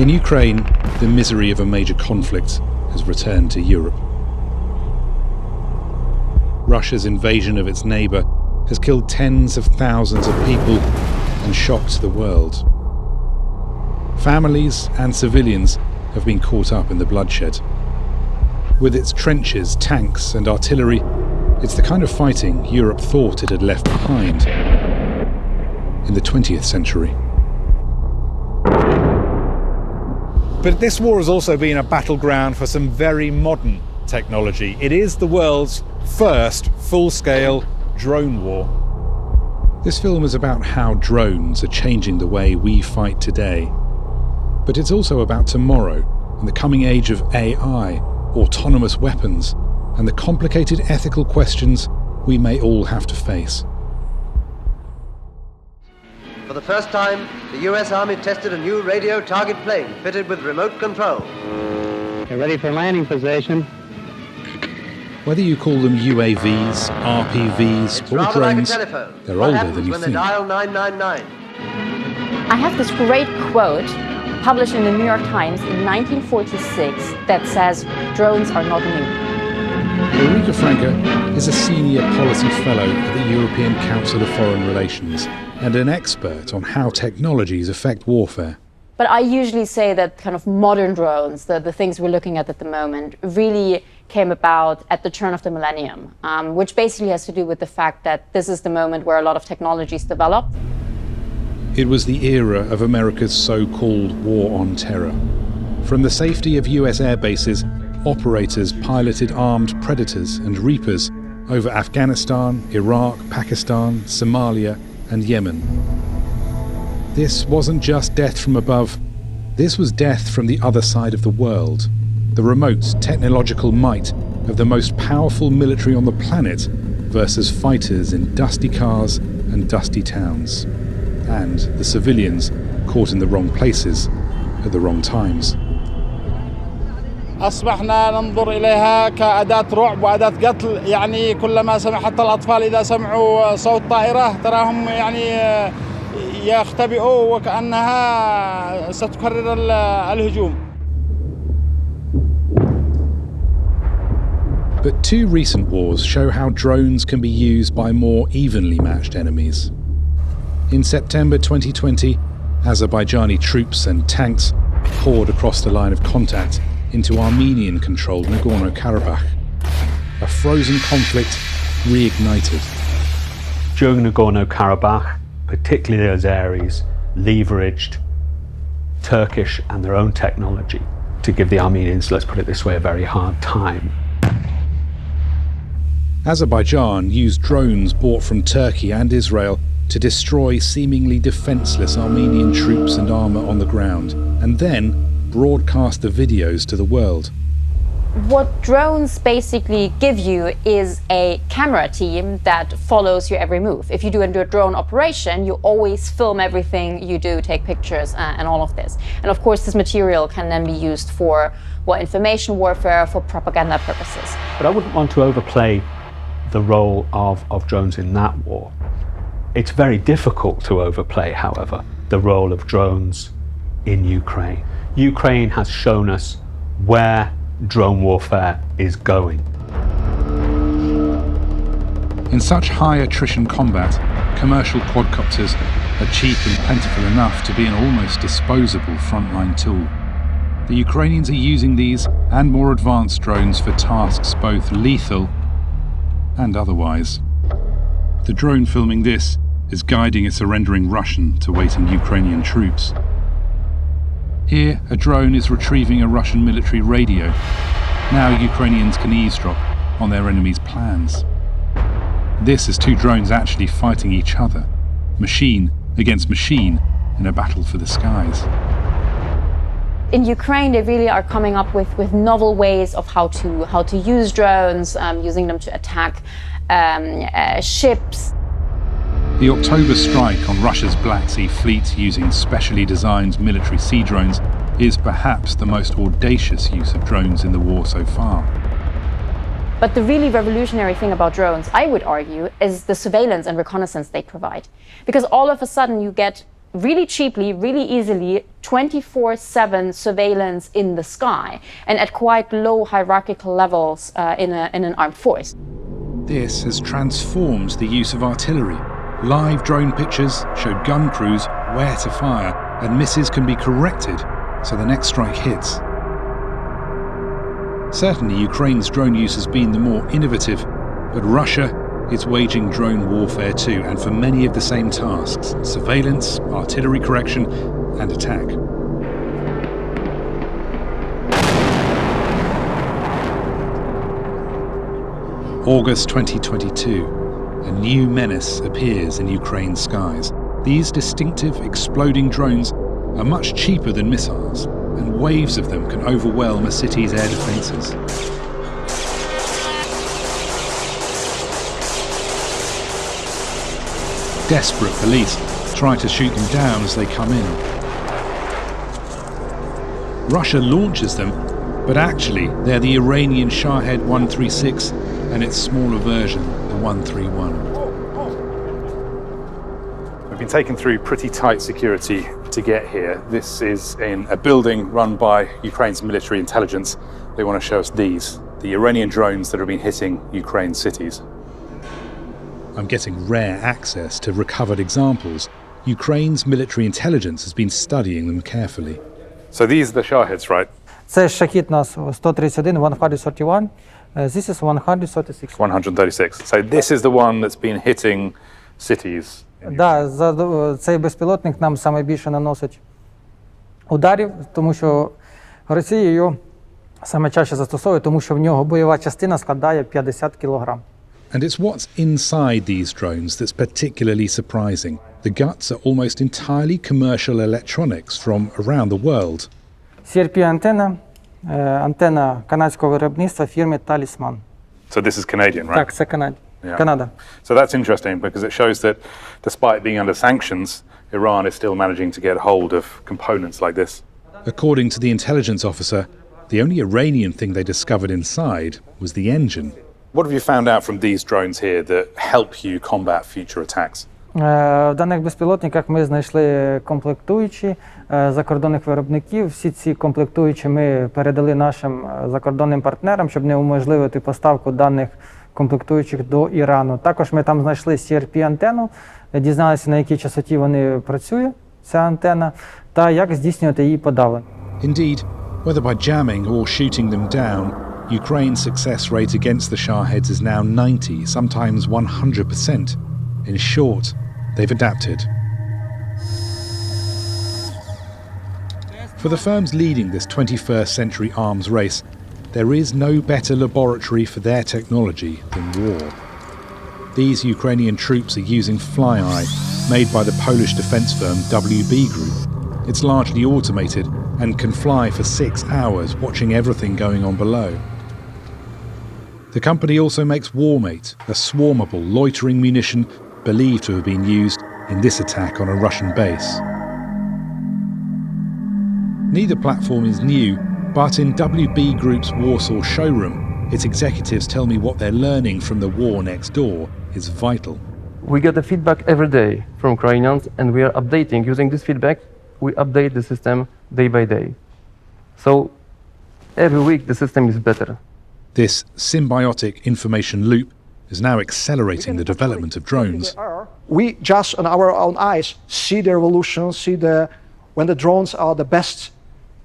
In Ukraine, the misery of a major conflict has returned to Europe. Russia's invasion of its neighbour has killed tens of thousands of people and shocked the world. Families and civilians have been caught up in the bloodshed. With its trenches, tanks and artillery, it's the kind of fighting Europe thought it had left behind in the 20th century. But this war has also been a battleground for some very modern technology. It is the world's first full-scale drone war. This film is about how drones are changing the way we fight today. But it's also about tomorrow and the coming age of AI, autonomous weapons, and the complicated ethical questions we may all have to face. For the first time, the US Army tested a new radio target plane fitted with remote control. Get ready for landing position. Whether you call them UAVs, RPVs, or drones, they're older than you think. Dial 999. I have this great quote published in the New York Times in 1946 that says, "Drones are not new." Ulrike Franke is a senior policy fellow at the European Council of Foreign Relations and an expert on how technologies affect warfare. But I usually say that kind of modern drones, the things we're looking at the moment, really came about at the turn of the millennium, which basically has to do with the fact that this is the moment where a lot of technologies develop. It was the era of America's so-called war on terror. From the safety of US air bases, operators piloted armed Predators and Reapers over Afghanistan, Iraq, Pakistan, Somalia, and Yemen. This wasn't just death from above, this was death from the other side of the world. The remote technological might of the most powerful military on the planet versus fighters in dusty cars and dusty towns. And the civilians caught in the wrong places at the wrong times. أصبحنا ننظر إليها كأداة رعب وأداة قتل، يعني كلما سمع حتى الأطفال إذا سمعوا صوت طائرة تراهم يعني يختبئوا وكأنها ستكرر الهجوم. But two recent wars show how drones can be used by more evenly matched enemies. In September 2020, Azerbaijani troops and tanks poured across the line of contact into Armenian-controlled Nagorno-Karabakh. A frozen conflict reignited. During Nagorno-Karabakh, particularly those areas, leveraged Turkish and their own technology to give the Armenians, let's put it this way, a very hard time. Azerbaijan used drones bought from Turkey and Israel to destroy seemingly defenseless Armenian troops and armor on the ground, and then broadcast the videos to the world. What drones basically give you is a camera team that follows your every move. If you do a drone operation, you always film everything you do, take pictures and all of this. And of course, this material can then be used for information warfare, for propaganda purposes. But I wouldn't want to overplay the role of drones in that war. It's very difficult to overplay, however, the role of drones in Ukraine. Ukraine has shown us where drone warfare is going. In such high attrition combat, commercial quadcopters are cheap and plentiful enough to be an almost disposable frontline tool. The Ukrainians are using these and more advanced drones for tasks both lethal and otherwise. The drone filming this is guiding a surrendering Russian to waiting Ukrainian troops. Here, a drone is retrieving a Russian military radio. Now Ukrainians can eavesdrop on their enemy's plans. This is two drones actually fighting each other, machine against machine, in a battle for the skies. In Ukraine, they really are coming up with novel ways of how to use drones, using them to attack ships. The October strike on Russia's Black Sea fleet using specially designed military sea drones is perhaps the most audacious use of drones in the war so far. But the really revolutionary thing about drones, I would argue, is the surveillance and reconnaissance they provide. Because all of a sudden you get really cheaply, really easily, 24/7 surveillance in the sky and at quite low hierarchical levels in an armed force. This has transformed the use of artillery. Live drone pictures show gun crews where to fire, and misses can be corrected so the next strike hits. Certainly, Ukraine's drone use has been the more innovative, but Russia is waging drone warfare too, and for many of the same tasks: surveillance, artillery correction, and attack. August 2022, a new menace appears in Ukraine's skies. These distinctive exploding drones are much cheaper than missiles, and waves of them can overwhelm a city's air defences. Desperate police try to shoot them down as they come in. Russia launches them, but actually they're the Iranian Shahed 136 and its smaller version, the 131. We've been taken through pretty tight security to get here. This is in a building run by Ukraine's military intelligence. They want to show us these, the Iranian drones that have been hitting Ukraine's cities. I'm getting rare access to recovered examples. Ukraine's military intelligence has been studying them carefully. So these are the Shaheds, right? Це шахід у нас 131, 131. This is 136. 136. So this is the one that's been hitting cities. Да, цей безпілотник нам саме більше наносить ударів, тому що Росія його саме чаще застосовує, тому що в нього бойова частина складає 50 кг. And it's what's inside these drones that's particularly surprising. The guts are almost entirely commercial electronics from around the world. CRP-антенна, антенна канадського виробництва фірми Talisman. So this is Canadian, right? Так, це Канада. So that's interesting because it shows that despite being under sanctions, Iran is still managing to get hold of components like this. According to the intelligence officer, the only Iranian thing they discovered inside was the engine. What have you found out from these drones here that help you combat future attacks? В даних безпілотниках ми знайшли комплектуючі закордонних виробників. Всі ці комплектуючі ми передали нашим закордонним партнерам, щоб не уможливити поставку даних комплектуючих до Ірану. Також ми там знайшли CRP-антенну, дізналися, на якій частоті вони працює, ця антенна, та як здійснювати її подавлення. Indeed, whether by jamming or shooting them down, Ukraine's success rate against the Shaheds is now 90, sometimes 100%. In short, they've adapted. For the firms leading this 21st century arms race, there is no better laboratory for their technology than war. These Ukrainian troops are using FlyEye, made by the Polish defence firm WB Group. It's largely automated and can fly for 6 hours, watching everything going on below. The company also makes Warmate, a swarmable, loitering munition believed to have been used in this attack on a Russian base. Neither platform is new, but in WB Group's Warsaw showroom, its executives tell me what they're learning from the war next door is vital. We get the feedback every day from Ukrainians, and we are updating. Using this feedback, we update the system day by day. So every week the system is better. This symbiotic information loop is now accelerating the development of drones. We just on our own eyes see the revolution, when the drones are the best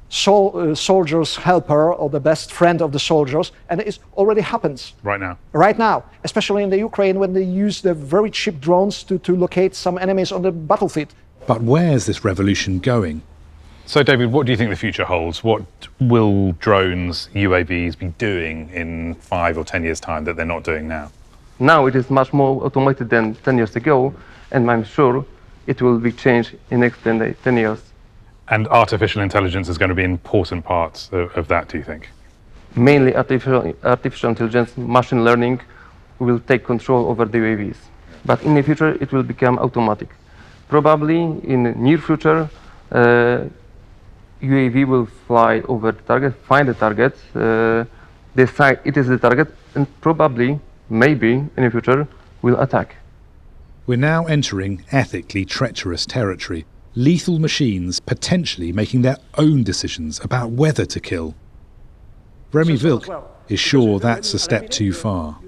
soldiers' helper or the best friend of the soldiers, and it already happens. Right now? Right now, especially in the Ukraine when they use the very cheap drones to locate some enemies on the battlefield. But where's this revolution going? So David, what do you think the future holds? What will drones, UAVs be doing in 5 or 10 years' time that they're not doing now? Now it is much more automated than 10 years ago, and I'm sure it will be changed in the next 10 years. And artificial intelligence is going to be an important part of that, do you think? Mainly artificial intelligence, machine learning will take control over the UAVs. But in the future, it will become automatic. Probably in the near future, UAV will fly over the target, find the target, decide it is the target, and probably, maybe in the future, will attack. We're now entering ethically treacherous territory. lethal machines potentially making their own decisions about whether to kill. Remy Wilk is sure that's a step too far.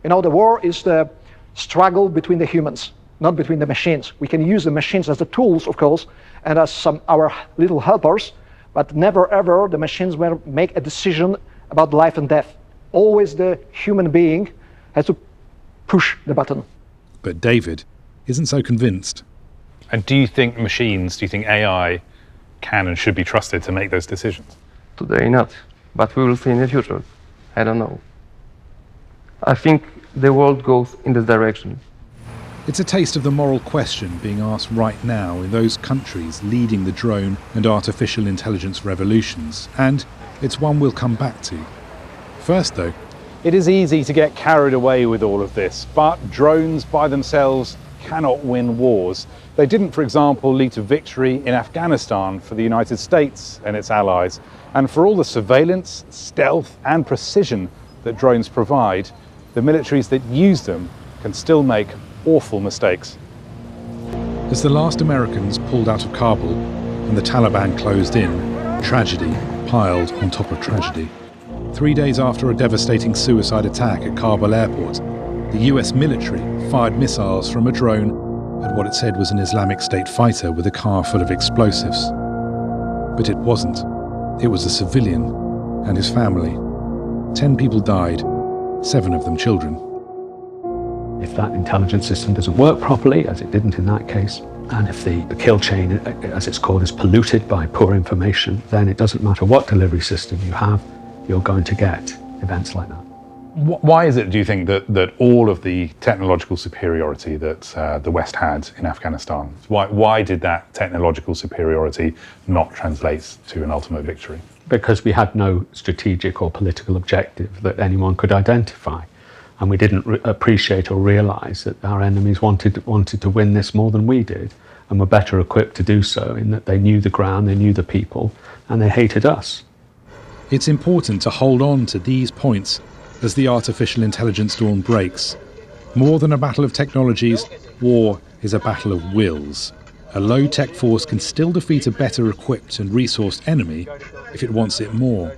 You know, the war is the struggle between the humans, not between the machines. We can use the machines as the tools, of course, and as our little helpers, but never ever the machines will make a decision about life and death. Always the human being has to push the button. But David isn't so convinced. And do you think AI can and should be trusted to make those decisions? Today not, but we will see in the future. I don't know. I think the world goes in this direction. It's a taste of the moral question being asked right now in those countries leading the drone and artificial intelligence revolutions, and it's one we'll come back to. First, though, It is easy to get carried away with all of this, but drones by themselves cannot win wars. They didn't, for example, lead to victory in Afghanistan for the United States and its allies. And for all the surveillance, stealth, and precision that drones provide, the militaries that use them can still make awful mistakes. as the last Americans pulled out of Kabul and the Taliban closed in, tragedy piled on top of tragedy. 3 days after a devastating suicide attack at Kabul airport, the US military fired missiles from a drone at what it said was an Islamic State fighter with a car full of explosives. But it wasn't. It was a civilian and his family. 10 people died, 7 of them children. If that intelligence system doesn't work properly, as it didn't in that case, and if the kill chain, as it's called, is polluted by poor information, then it doesn't matter what delivery system you have, you're going to get events like that. Why is it, do you think, that all of the technological superiority that the West had in Afghanistan, why did that technological superiority not translate to an ultimate victory? Because we had no strategic or political objective that anyone could identify. And we didn't appreciate or realise that our enemies wanted to win this more than we did, and were better equipped to do so in that they knew the ground, they knew the people, and they hated us. It's important to hold on to these points as the artificial intelligence dawn breaks. More than a battle of technologies, war is a battle of wills. A low-tech force can still defeat a better equipped and resourced enemy if it wants it more.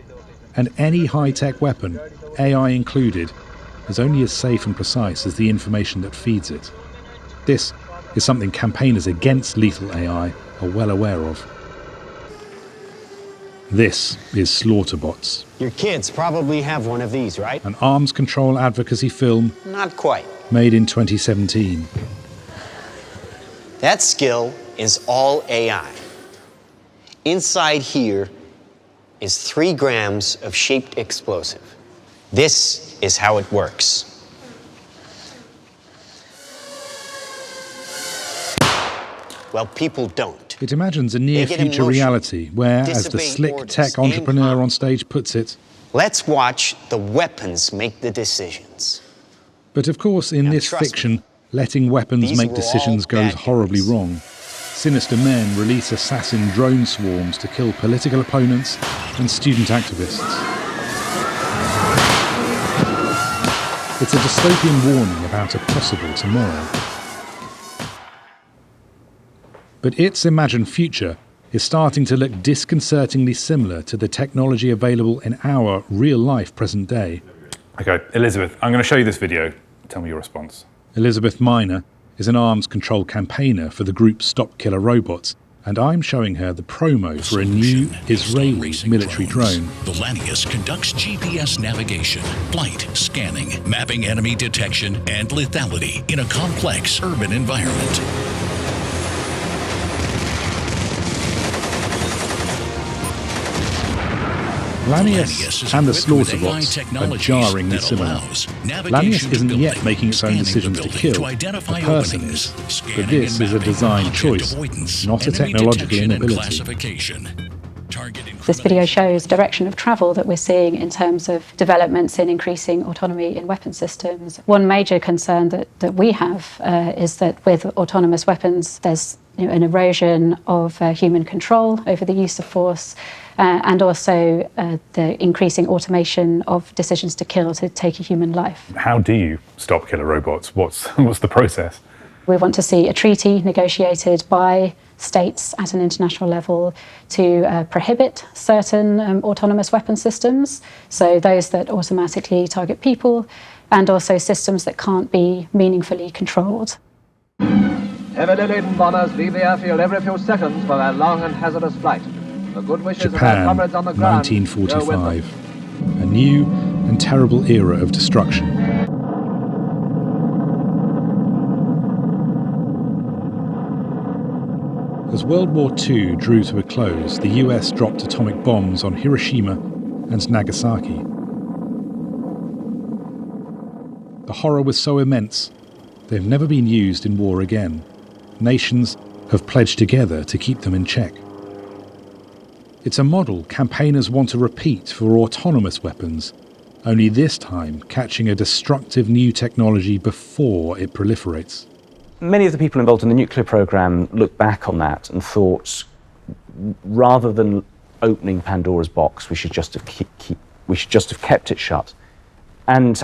And any high-tech weapon, AI included, is only as safe and precise as the information that feeds it. This is something campaigners against lethal AI are well aware of. This is Slaughterbots. Your kids probably have one of these, right? An arms control advocacy film Not quite. made in 2017. That skill is all AI. Inside here is 3 grams of shaped explosive. This is how it works. Well, people don't. It imagines a near-future reality where, as the slick tech entrepreneur on stage puts it, let's watch the weapons make the decisions. But of course, in this trust fiction, letting weapons these make were decisions all goes bad horribly wrong. Sinister men release assassin drone swarms to kill political opponents and student activists. It's a dystopian warning about a possible tomorrow. But its imagined future is starting to look disconcertingly similar to the technology available in our real-life present day. Okay, Elizabeth, I'm going to show you this video. Tell me your response. Elizabeth Miner is an arms control campaigner for the group Stop Killer Robots, and I'm showing her the promo for a new Israeli military drone. The Lanius conducts GPS navigation, flight, scanning, mapping enemy detection, and lethality in a complex urban environment. Lanius and the Slaughterbots are jarringly similar. Lanius isn't yet making its own decisions to kill, a person is. But this is a design choice, not a technological inability. This video shows direction of travel that we're seeing in terms of developments in increasing autonomy in weapon systems. One major concern that we have is that with autonomous weapons, there's an erosion of human control over the use of force, and also the increasing automation of decisions to kill, to take a human life. How do you stop killer robots? What's the process? We want to see a treaty negotiated by states at an international level to prohibit certain autonomous weapon systems, so those that automatically target people, and also systems that can't be meaningfully controlled. Heavily laden bombers leave the airfield every few seconds for their long and hazardous flight. The good wishes of their Japan, comrades on the ground go with them. 1945. A new and terrible era of destruction. As World War II drew to a close, the US dropped atomic bombs on Hiroshima and Nagasaki. The horror was so immense, they've never been used in war again. Nations have pledged together to keep them in check. It's a model campaigners want to repeat for autonomous weapons, only this time catching a destructive new technology before it proliferates. Many of the people involved in the nuclear program looked back on that and thought, rather than opening Pandora's box, we should just have kept it shut. And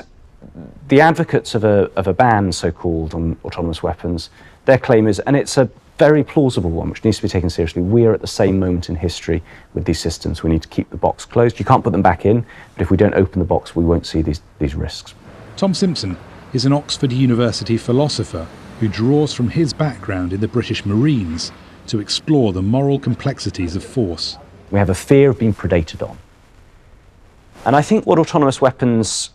the advocates of a ban, so-called, on autonomous weapons, their claim is, and it's a very plausible one, which needs to be taken seriously, we are at the same moment in history with these systems. We need to keep the box closed. You can't put them back in, but if we don't open the box, we won't see these risks. Tom Simpson is an Oxford University philosopher who draws from his background in the British Marines to explore the moral complexities of force. We have a fear of being predated on. And I think what autonomous weapons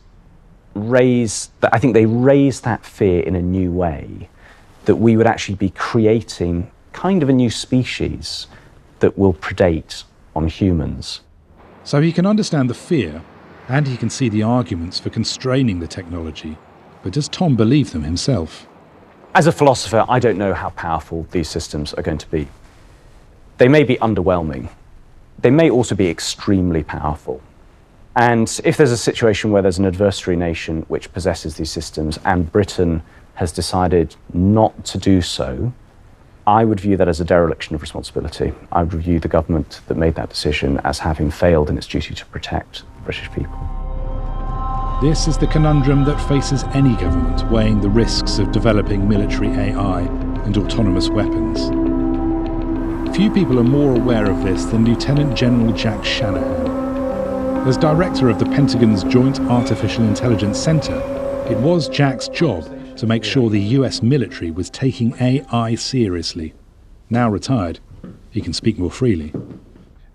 raise that fear in a new way, that we would actually be creating kind of a new species that will predate on humans. So he can understand the fear, and he can see the arguments for constraining the technology. But does Tom believe them himself? As a philosopher, I don't know how powerful these systems are going to be. They may be underwhelming. They may also be extremely powerful. And if there's a situation where there's an adversary nation which possesses these systems and Britain has decided not to do so, I would view that as a dereliction of responsibility. I would view the government that made that decision as having failed in its duty to protect the British people. This is the conundrum that faces any government weighing the risks of developing military AI and autonomous weapons. Few people are more aware of this than Lieutenant General Jack Shanahan. As director of the Pentagon's Joint Artificial Intelligence Center, it was Jack's job to make sure the US military was taking AI seriously. Now retired, he can speak more freely.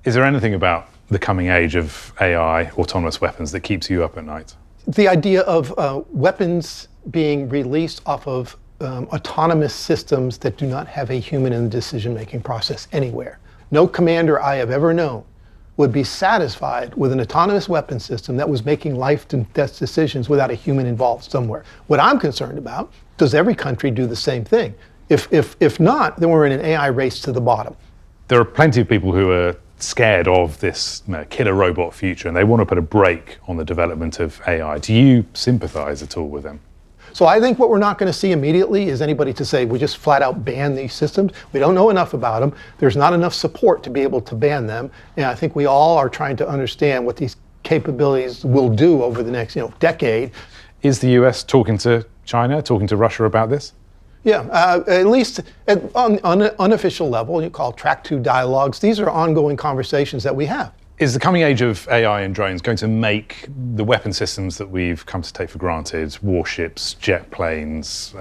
Is there anything about the coming age of AI, autonomous weapons, that keeps you up at night? The idea of weapons being released off of autonomous systems that do not have a human in the decision-making process anywhere. No commander I have ever known would be satisfied with an autonomous weapon system that was making life and death decisions without a human involved somewhere. What I'm concerned about, does every country do the same thing? If not, then we're in an AI race to the bottom. There are plenty of people who are scared of this killer robot future, and they want to put a brake on the development of AI. Do you sympathize at all with them? So I think what we're not going to see immediately is anybody to say, we just flat out ban these systems. We don't know enough about them. There's not enough support to be able to ban them. And I think we all are trying to understand what these capabilities will do over the next decade. Is the US talking to China, talking to Russia about this? Yeah, at least on an unofficial level, you call track 2 dialogues. These are ongoing conversations that we have. Is the coming age of AI and drones going to make the weapon systems that we've come to take for granted, warships, jet planes,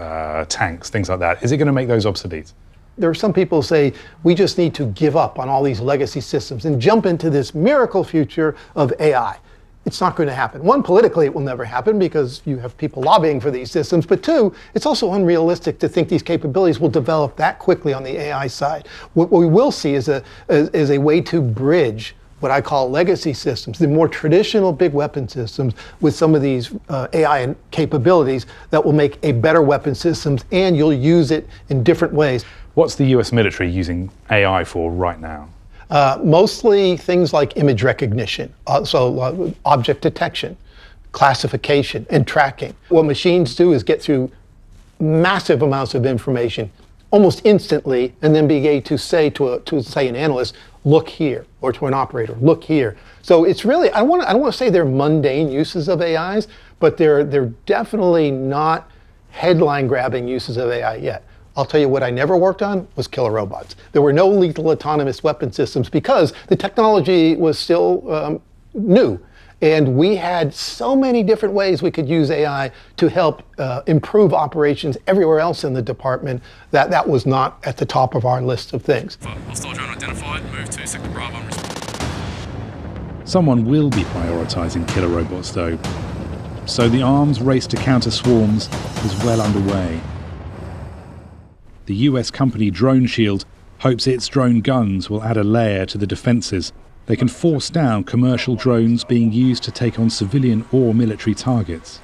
tanks, things like that, is it going to make those obsolete? There are some people who say we just need to give up on all these legacy systems and jump into this miracle future of AI. It's not going to happen. One, politically, it will never happen because you have people lobbying for these systems. But two, it's also unrealistic to think these capabilities will develop that quickly on the AI side. What we will see is a way to bridge what I call legacy systems, the more traditional big weapon systems, with some of these AI capabilities that will make a better weapon systems, and you'll use it in different ways. What's the US military using AI for right now? Mostly things like image recognition, object detection, classification, and tracking. What machines do is get through massive amounts of information almost instantly, and then be able to say to an analyst, look here, or to an operator, look here. So it's really, I don't want to say they're mundane uses of AIs, but they're definitely not headline grabbing uses of AI yet. I'll tell you what I never worked on was killer robots. There were no lethal autonomous weapon systems because the technology was still new. And we had so many different ways we could use AI to help improve operations everywhere else in the department that was not at the top of our list of things. Hostile drone identified, move to Sector Bravo. Someone will be prioritizing killer robots though. So the arms race to counter swarms is well underway. The US company Drone Shield hopes its drone guns will add a layer to the defenses. They can force down commercial drones being used to take on civilian or military targets.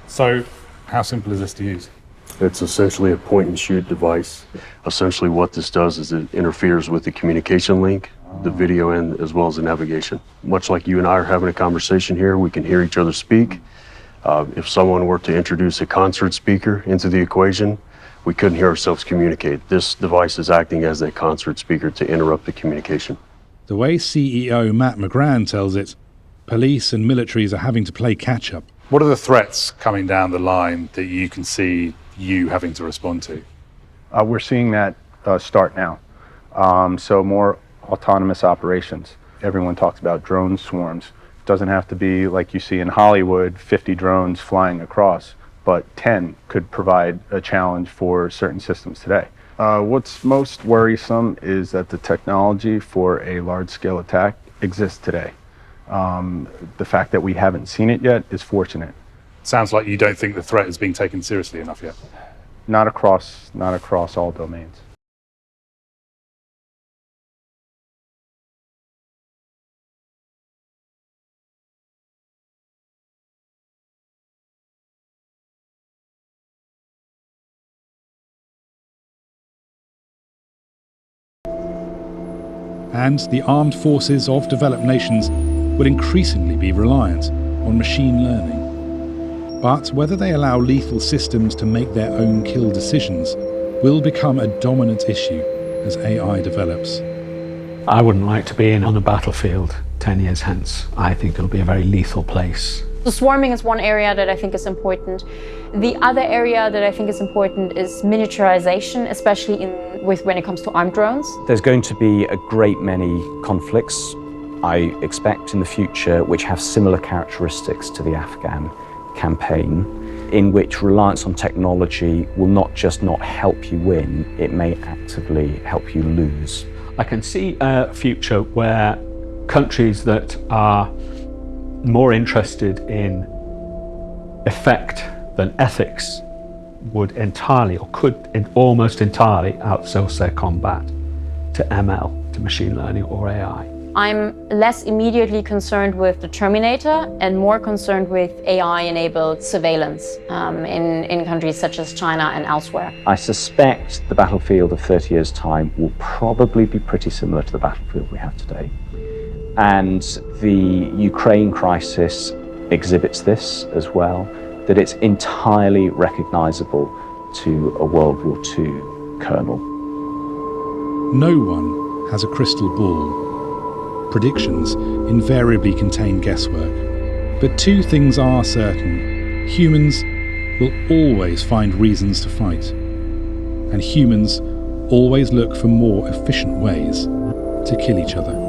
So, how simple is this to use? It's essentially a point-and-shoot device. Essentially what this does is it interferes with the communication link, the video end, as well as the navigation. Much like you and I are having a conversation here, we can hear each other speak. If someone were to introduce a concert speaker into the equation, we couldn't hear ourselves communicate. This device is acting as a concert speaker to interrupt the communication. The way CEO Matt McGran tells it, police and militaries are having to play catch-up. What are the threats coming down the line that you can see you having to respond to? We're seeing that start now. So more autonomous operations. Everyone talks about drone swarms. It doesn't have to be like you see in Hollywood, 50 drones flying across, but 10 could provide a challenge for certain systems today. What's most worrisome is that the technology for a large-scale attack exists today. The fact that we haven't seen it yet is fortunate. Sounds like you don't think the threat is being taken seriously enough yet. Not across all domains. And the armed forces of developed nations will increasingly be reliant on machine learning. But whether they allow lethal systems to make their own kill decisions will become a dominant issue as AI develops. I wouldn't like to be on a battlefield 10 years hence. I think it'll be a very lethal place. So swarming is one area that I think is important. The other area that I think is important is miniaturization, especially when it comes to armed drones. There's going to be a great many conflicts, I expect, in the future, which have similar characteristics to the Afghan campaign, in which reliance on technology will not just not help you win, it may actively help you lose. I can see a future where countries that are more interested in effect than ethics would entirely, or could almost entirely, outsource their combat to ML, to machine learning or AI. I'm less immediately concerned with the Terminator and more concerned with AI-enabled surveillance in countries such as China and elsewhere. I suspect the battlefield of 30 years' time will probably be pretty similar to the battlefield we have today. And the Ukraine crisis exhibits this as well, that it's entirely recognizable to a World War II kernel. No one has a crystal ball. Predictions invariably contain guesswork. But two things are certain. Humans will always find reasons to fight. And humans always look for more efficient ways to kill each other.